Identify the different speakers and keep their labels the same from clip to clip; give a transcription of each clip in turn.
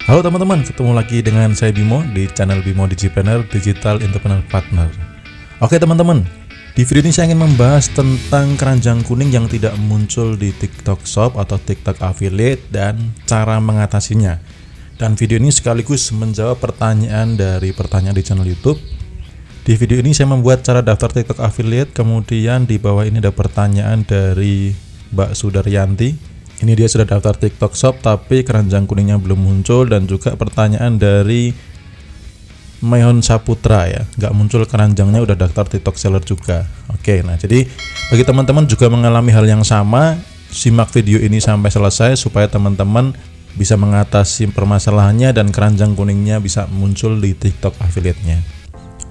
Speaker 1: Halo teman-teman, ketemu lagi dengan saya Bimo di channel Bimo Digipreneur Digital Entrepreneur Partner. Oke teman-teman, di video ini saya ingin membahas tentang keranjang kuning yang tidak muncul di TikTok Shop atau TikTok Affiliate dan cara mengatasinya. Dan video ini sekaligus menjawab pertanyaan dari pertanyaan di channel YouTube. Di video ini saya membuat cara daftar TikTok Affiliate, kemudian di bawah ini ada pertanyaan dari Mbak Sudaryanti. Ini dia sudah daftar TikTok Shop tapi keranjang kuningnya belum muncul, dan juga pertanyaan dari Mayhon Saputra ya, nggak muncul keranjangnya udah daftar TikTok Seller juga. Oke, nah jadi bagi teman-teman juga mengalami hal yang sama, simak video ini sampai selesai supaya teman-teman bisa mengatasi permasalahannya dan keranjang kuningnya bisa muncul di TikTok Affiliate-nya.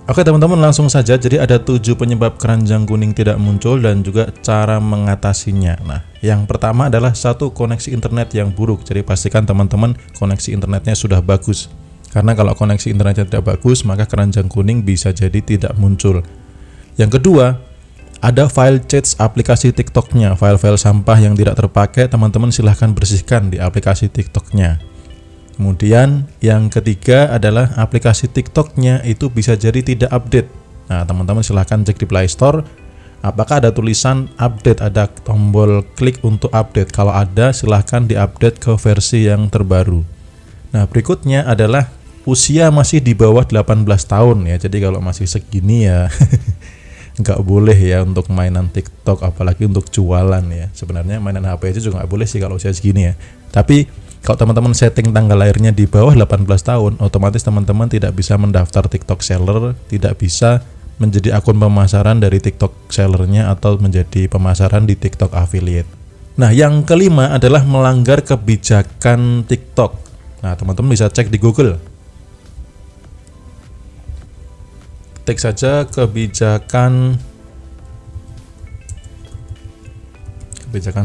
Speaker 1: Oke teman-teman, langsung saja. Jadi ada 7 penyebab keranjang kuning tidak muncul dan juga cara mengatasinya. Nah, yang pertama adalah satu, koneksi internet yang buruk. Jadi pastikan teman-teman koneksi internetnya sudah bagus. Karena kalau koneksi internetnya tidak bagus, maka keranjang kuning bisa jadi tidak muncul. Yang kedua, ada file chats aplikasi TikToknya, file-file sampah yang tidak terpakai, teman-teman silahkan bersihkan di aplikasi TikToknya. Kemudian yang ketiga adalah aplikasi TikToknya itu bisa jadi tidak update. Nah teman-teman silahkan cek di Play Store apakah ada tulisan update, ada tombol klik untuk update. Kalau ada silahkan diupdate ke versi yang terbaru. Nah berikutnya adalah usia masih di bawah 18 tahun ya. Jadi kalau masih segini ya nggak boleh ya untuk mainan TikTok, apalagi untuk jualan ya. Sebenarnya mainan HP itu juga nggak boleh sih kalau usia segini ya. Tapi kalau teman-teman setting tanggal lahirnya di bawah 18 tahun, otomatis teman-teman tidak bisa mendaftar TikTok Seller, tidak bisa menjadi akun pemasaran dari TikTok Sellernya atau menjadi pemasaran di TikTok Affiliate. Nah, yang kelima adalah melanggar kebijakan TikTok. Nah, teman-teman bisa cek di Google. Ketik saja kebijakan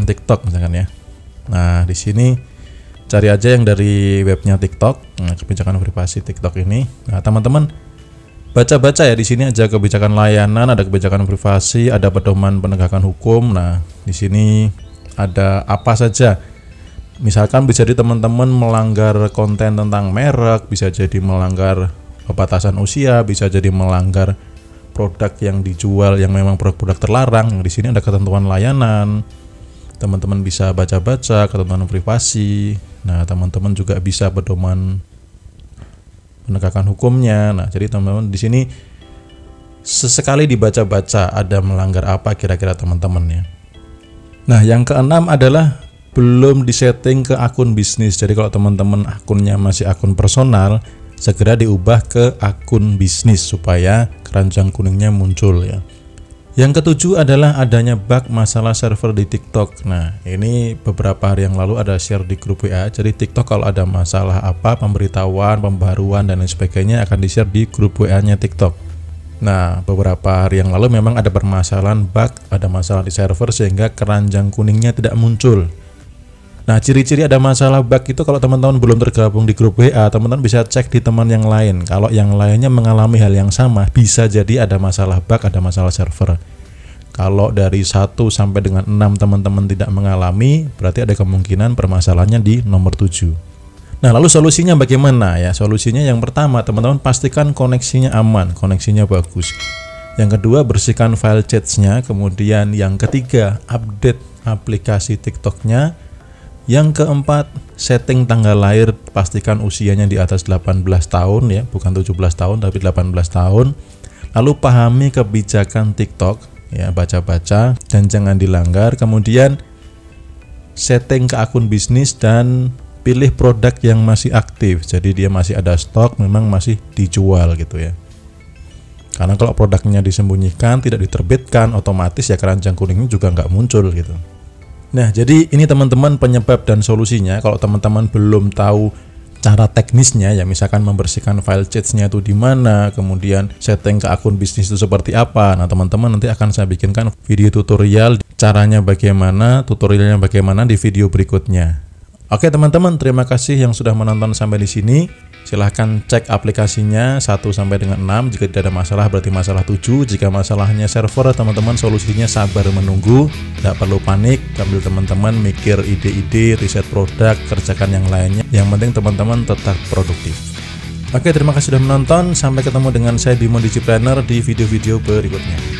Speaker 1: TikTok misalkan ya. Nah, di sini cari aja yang dari webnya TikTok. Nah, kebijakan privasi TikTok ini. Nah, teman-teman baca-baca ya, di sini aja kebijakan layanan, ada kebijakan privasi, ada pedoman penegakan hukum. Nah, di sini ada apa saja. Misalkan bisa jadi teman-teman melanggar konten tentang merek, bisa jadi melanggar pembatasan usia, bisa jadi melanggar produk yang dijual yang memang produk terlarang. Di sini ada ketentuan layanan. Teman-teman bisa baca-baca ketentuan privasi. Nah, teman-teman juga bisa pedoman penegakan hukumnya. Nah, jadi teman-teman di sini sesekali dibaca-baca ada melanggar apa kira-kira teman-teman ya. Nah, yang keenam adalah belum disetting ke akun bisnis. Jadi kalau teman-teman akunnya masih akun personal, segera diubah ke akun bisnis supaya keranjang kuningnya muncul ya. Yang ketujuh adalah adanya bug masalah server di TikTok. Nah, ini beberapa hari yang lalu ada share di grup WA. Jadi TikTok kalau ada masalah apa, pemberitahuan, pembaruan dan lain sebagainya akan di-share di grup WA-nya TikTok. Nah, beberapa hari yang lalu memang ada permasalahan bug, ada masalah di server sehingga keranjang kuningnya tidak muncul. Nah, ciri-ciri ada masalah bug itu kalau teman-teman belum tergabung di grup WA, teman-teman bisa cek di teman yang lain. Kalau yang lainnya mengalami hal yang sama, bisa jadi ada masalah bug, ada masalah server. Kalau dari 1 sampai dengan 6 teman-teman tidak mengalami, berarti ada kemungkinan permasalahannya di nomor 7. Nah, lalu solusinya bagaimana ya? Solusinya yang pertama, teman-teman pastikan koneksinya aman, koneksinya bagus. Yang kedua, bersihkan file chats-nya. Kemudian yang ketiga, update aplikasi TikTok-nya. Yang keempat, setting tanggal lahir, pastikan usianya di atas 18 tahun ya, bukan 17 tahun tapi 18 tahun. Lalu pahami kebijakan TikTok ya, baca-baca dan jangan dilanggar. Kemudian setting ke akun bisnis dan pilih produk yang masih aktif. Jadi dia masih ada stok, memang masih dijual gitu ya. Karena kalau produknya disembunyikan, tidak diterbitkan, otomatis ya keranjang kuningnya juga nggak muncul gitu. Nah, jadi ini teman-teman penyebab dan solusinya. Kalau teman-teman belum tahu cara teknisnya ya, misalkan membersihkan file chats-nya itu di mana, kemudian setting ke akun bisnis itu seperti apa. Nah, teman-teman nanti akan saya bikinkan video tutorial caranya bagaimana, tutorialnya bagaimana di video berikutnya. Oke teman-teman, terima kasih yang sudah menonton sampai di sini. Silahkan cek aplikasinya 1 sampai dengan 6. Jika tidak ada masalah berarti masalah 7. Jika masalahnya server, teman-teman solusinya sabar menunggu. Tidak perlu panik, sambil teman-teman mikir ide-ide, riset produk, kerjakan yang lainnya. Yang penting teman-teman tetap produktif. Oke, terima kasih sudah menonton. Sampai ketemu dengan saya Bimo Digipreneur di video-video berikutnya.